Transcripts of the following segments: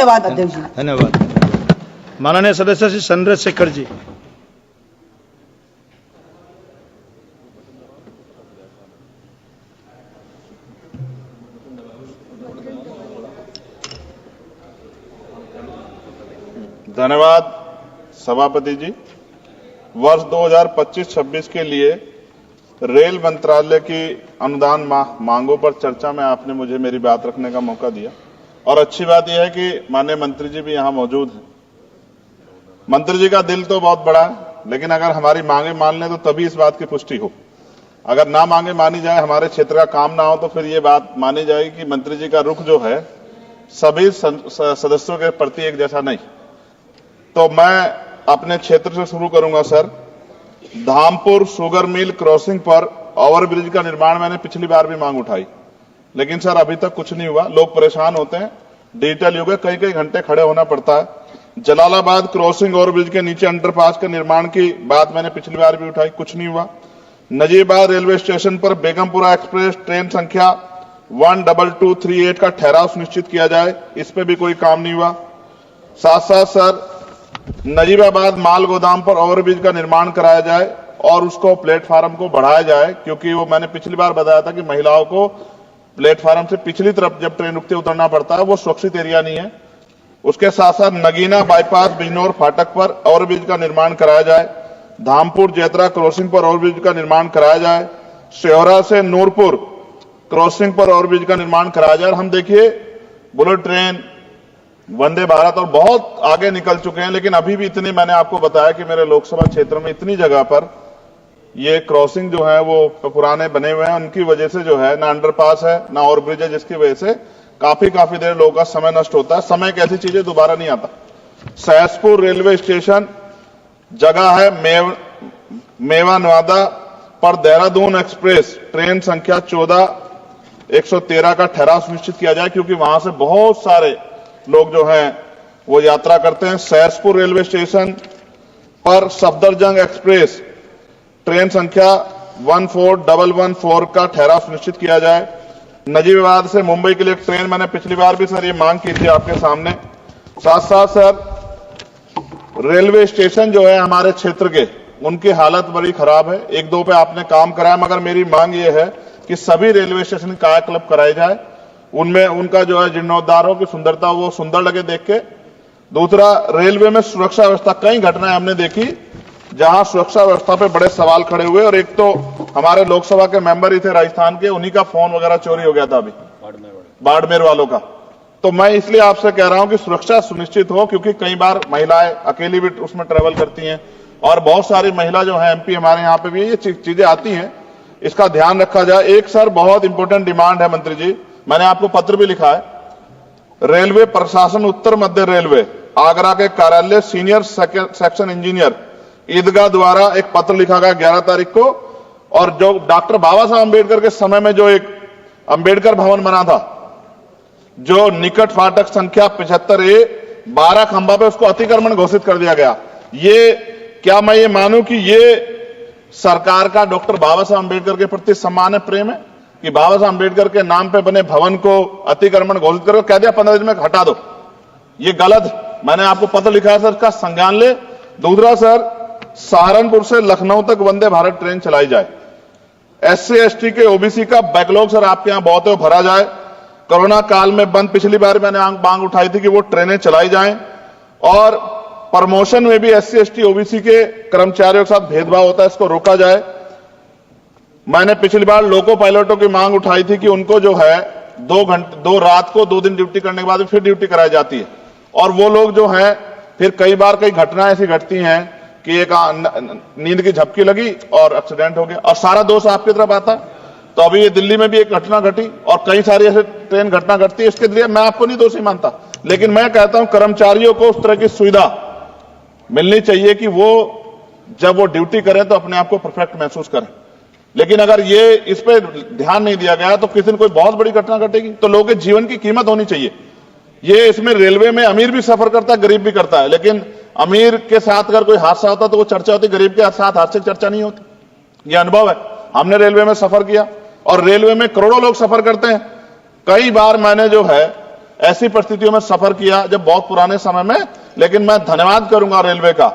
धन्यवाद अध्यक्ष जी। धन्यवाद। माननीय सदस्य श्री चंद्रशेखर जी। धन्यवाद सभापति जी। वर्ष 2025-26 के लिए रेल मंत्रालय की अनुदान मांगों पर चर्चा में आपने मुझे मेरी बात रखने का मौका दिया और अच्छी बात यह है कि माननीय मंत्री जी भी यहां मौजूद हैं। मंत्री जी का दिल तो बहुत बड़ा है, लेकिन अगर हमारी मांगे मान लें तो तभी इस बात की पुष्टि हो। अगर ना मांगे मानी जाए, हमारे क्षेत्र का काम ना हो, तो फिर ये बात मानी जाएगी कि मंत्री जी का रुख जो है सभी सदस्यों के प्रति एक जैसा नहीं। तो मैं अपने क्षेत्र से शुरू करूंगा sir. Dhampur sugar mill crossing पर ओवरब्रिज का निर्माण मैंने पिछली बार भी मांग उठाई, लेकिन सर अभी तक कुछ नहीं हुआ। लोग परेशान होते हैं, डिजिटल युग है, कई कई घंटे खड़े होना पड़ता है। जलालाबाद क्रॉसिंग ओवरब्रिज के नीचे अंडरपास के निर्माण की बात मैंने पिछली बार भी उठाई, कुछ नहीं हुआ। नजीबाद रेलवे स्टेशन पर बेगमपुरा एक्सप्रेस ट्रेन संख्या 12238 का ठहराव सुनिश्चित किया जाए, इस पे भी कोई काम नहीं हुआ। साथ साथ सर नजीबाबाद माल गोदाम पर ओवरब्रिज का निर्माण कराया जाए और उसको प्लेटफार्म को बढ़ाया जाए, क्योंकि वो मैंने पिछली बार बताया था कि महिलाओं को प्लेटफार्म से पिछली तरफ जब ट्रेन रुकते उतरना पड़ता है, वो सुरक्षित एरिया नहीं है। उसके साथ साथ नगीना बाईपास बिजनौर फाटक पर ओवरब्रिज का निर्माण कराया जाए। धामपुर जेतरा क्रॉसिंग पर ओवरब्रिज का निर्माण कराया जाए। शेहरा से नूरपुर क्रॉसिंग पर ओवरब्रिज का निर्माण कराया जाए। हम देखिए बुलेट ट्रेन, वंदे भारत और बहुत आगे निकल चुके हैं, लेकिन अभी भी इतनी, मैंने आपको बताया कि मेरे लोकसभा क्षेत्र में इतनी जगह पर ये क्रॉसिंग जो है वो पुराने बने हुए हैं, उनकी वजह से जो है ना अंडरपास है ना ओवरब्रिज है, जिसकी वजह से काफी देर लोगों का समय नष्ट होता है। समय एक ऐसी चीज है दोबारा नहीं आता। सहसपुर रेलवे स्टेशन जगह है मेवा नवादा पर देहरादून एक्सप्रेस ट्रेन संख्या 14113 का ठहराव सुनिश्चित किया जाए, क्योंकि वहां से बहुत सारे लोग जो हैं वो यात्रा करते हैं। सहसपुर रेलवे स्टेशन पर सफदरजंग एक्सप्रेस ट्रेन संख्या 14114 का ठहराव सुनिश्चित किया जाए। नजीबाबाद से मुंबई के लिए ट्रेन, मैंने पिछली बार भी सर ये मांग की थी आपके सामने। साथ साथ सर रेलवे स्टेशन जो है हमारे क्षेत्र के, उनकी हालत बड़ी खराब है। एक दो पे आपने काम कराया, मगर मेरी मांग ये है कि सभी रेलवे स्टेशन कायाकल्प कराए जाए, उनमें उनका जो है जीर्णोद्धार हो, की सुंदरता वो सुंदर लगे देख के। दूसरा, रेलवे में सुरक्षा व्यवस्था, कई घटनाएं हमने देखी जहां सुरक्षा व्यवस्था पे बड़े सवाल खड़े हुए। और एक तो हमारे लोकसभा के मेंबर ही थे राजस्थान के, उन्हीं का फोन वगैरह चोरी हो गया था अभी बाड़मेर वालों का। तो मैं इसलिए आपसे कह रहा हूं कि सुरक्षा सुनिश्चित हो, क्योंकि कई बार महिलाएं अकेली भी उसमें ट्रेवल करती हैं और बहुत सारी महिला जो है एमपी हमारे यहाँ पे भी ये चीजें आती हैं, इसका ध्यान रखा जाए। एक सर बहुत इंपॉर्टेंट डिमांड है मंत्री जी, मैंने आपको पत्र भी लिखा है। रेलवे प्रशासन उत्तर मध्य रेलवे आगरा के कार्यालय सीनियर सेक्शन इंजीनियर ईदगाह द्वारा एक पत्र लिखा गया 11 तारीख को, और जो डॉक्टर बाबा साहब अम्बेडकर के समय में जो एक अम्बेडकर भवन बना था, जो निकट फाटक संख्या 75A 12 खंबा पे, उसको अतिक्रमण घोषित कर दिया गया। ये क्या मैं ये मानूं कि ये सरकार का डॉक्टर बाबा साहब अम्बेडकर के प्रति सम्मान है, प्रेम है, कि बाबा साहब अम्बेडकर के नाम पे बने भवन को अतिक्रमण घोषित करके कह दिया 15 दिन में हटा दो। ये गलत, मैंने आपको पत्र लिखा है सर, इसका संज्ञान ले। दूसरा सर, सहारनपुर से लखनऊ तक वंदे भारत ट्रेन चलाई जाए। SC ST के OBC का बैकलॉग सर आपके यहां बहुत है, भरा जाए। कोरोना काल में बंद, पिछली बार मैंने मांग उठाई थी कि वो ट्रेनें चलाई जाएं। और प्रमोशन में भी SC ST OBC के कर्मचारियों के साथ भेदभाव होता है, इसको रोका जाए। मैंने पिछली बार लोको पायलटों की मांग उठाई थी कि उनको जो है 2 रात को 2 दिन ड्यूटी करने के बाद फिर ड्यूटी कराई जाती है, और वो लोग जो है फिर कई बार कई घटनाएं ऐसी घटती हैं कि एक नींद की झपकी लगी और एक्सीडेंट हो गया, और सारा दोष आपकी तरफ आता। तो अभी ये दिल्ली में भी एक घटना घटी और कई सारी ऐसे ट्रेन घटना घटती है। इसके लिए मैं आपको नहीं दोषी मानता, लेकिन मैं कहता हूं कर्मचारियों को उस तरह की सुविधा मिलनी चाहिए कि वो जब वो ड्यूटी करें तो अपने आप को परफेक्ट महसूस करें। लेकिन अगर ये इस पे ध्यान नहीं दिया गया तो किसी दिन कोई बहुत बड़ी घटना घटेगी। तो लोगों के जीवन की कीमत होनी चाहिए। ये इसमें रेलवे में अमीर भी सफर करता है, गरीब भी करता है, लेकिन अमीर के साथ अगर कोई हादसा होता तो वो चर्चा होती, गरीब के साथ हादसे की चर्चा नहीं होती। ये अनुभव है, हमने रेलवे में सफर किया और रेलवे में करोड़ों लोग सफर करते हैं। कई बार मैंने जो है ऐसी परिस्थितियों में सफर किया जब बहुत पुराने समय में, लेकिन मैं धन्यवाद करूंगा रेलवे का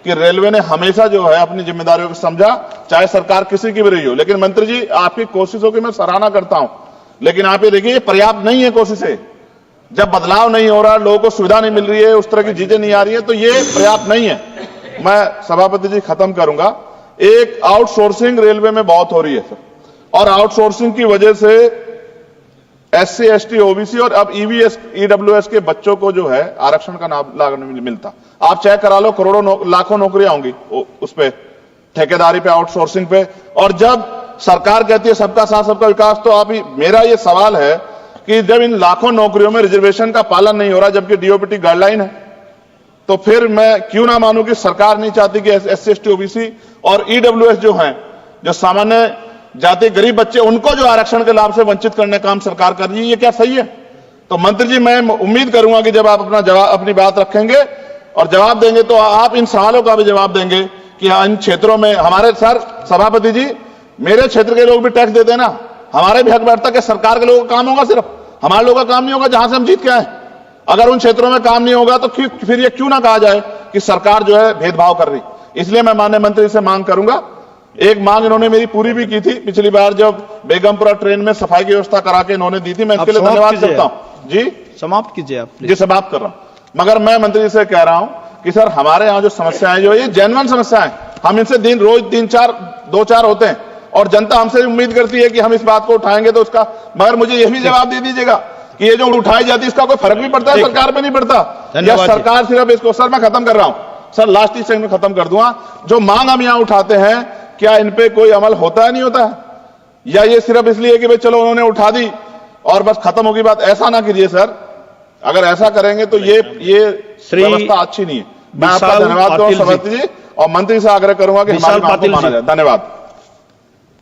कि रेलवे ने हमेशा जो है अपनी जिम्मेदारियों को समझा, चाहे सरकार किसी की भी रही हो। लेकिन मंत्री जी, आपकी कोशिशों की मैं सराहना करता हूं, लेकिन आप ये देखिए, ये पर्याप्त नहीं है कोशिशें। जब बदलाव नहीं हो रहा, लोगों को सुविधा नहीं मिल रही है, उस तरह की चीजें नहीं आ रही है, तो ये पर्याप्त नहीं है। मैं सभापति जी खत्म करूंगा। एक आउटसोर्सिंग रेलवे में बहुत हो रही है सर, और आउटसोर्सिंग की वजह से SC ST OBC और अब EWS के बच्चों को जो है आरक्षण का लाभ नहीं मिलता। आप चेक करा लो, करोड़ों लाखों नौकरियां होंगी उस पे, ठेकेदारी पे, आउटसोर्सिंग पे। और जब सरकार कहती है सबका साथ सबका विकास, तो आप ही, मेरा ये सवाल है कि जब इन लाखों नौकरियों में रिजर्वेशन का पालन नहीं हो रहा, जबकि DOPT गाइडलाइन है, तो फिर मैं क्यों ना मानूं कि सरकार नहीं चाहती कि SC ST OBC और EWS जो हैं, जो सामान्य जाति गरीब बच्चे, उनको जो आरक्षण के लाभ से वंचित करने का काम सरकार कर रही है। ये क्या सही है? तो मंत्री जी, मैं उम्मीद करूंगा कि जब आप अपनी बात रखेंगे और जवाब देंगे, तो आप इन सवालों का भी जवाब देंगे कि इन क्षेत्रों में हमारे, सर सभापति जी, मेरे क्षेत्र के लोग भी टैक्स देते हैं ना, हमारे भी हक बैठता कि सरकार के लोगों का काम होगा, सिर्फ हमारे लोगों का काम नहीं होगा जहां से हम जीत के आए। अगर उन क्षेत्रों में काम नहीं होगा तो फिर ये क्यों ना कहा जाए कि सरकार जो है भेदभाव कर रही। इसलिए मैं माननीय मंत्री से मांग करूंगा, एक मांग इन्होंने मेरी पूरी भी की थी पिछली बार, जब बेगमपुरा ट्रेन में सफाई की व्यवस्था करा के इन्होंने दी थी, मैं इसके लिए धन्यवाद करता हूं। जी समाप्त कीजिए आप जी, समाप्त कर रहा हूं। मगर मैं मंत्री जी से कह रहा हूं कि सर, हमारे यहां जो समस्याएं जो ये जेन्युइन समस्याएं, हम इनसे दिन रोज 2-4 होते हैं, और जनता हमसे उम्मीद करती है कि हम इस बात को उठाएंगे तो उसका, मगर मुझे यह भी जवाब दे दीजिएगा कि ये जो उठाई जाती है इसका कोई फर्क भी पड़ता है सरकार पे? नहीं पड़ता। या सरकार सिर्फ इसको, सर मैं खत्म कर रहा हूं सर, लास्ट ही सेकंड में खत्म कर दूंगा। जो मांग हम यहां उठाते हैं, क्या इन पे कोई अमल होता है, नहीं होता है? या ये सिर्फ इसलिए कि भाई चलो उन्होंने उठा दी और बस खत्म होगी बात? ऐसा ना कीजिए सर, अगर ऐसा करेंगे तो ये व्यवस्था अच्छी नहीं है। मैं आपका धन्यवाद दूं सभापति जी, और मंत्री से आग्रह करूंगा कि हमारी बात को माना जाए। धन्यवाद।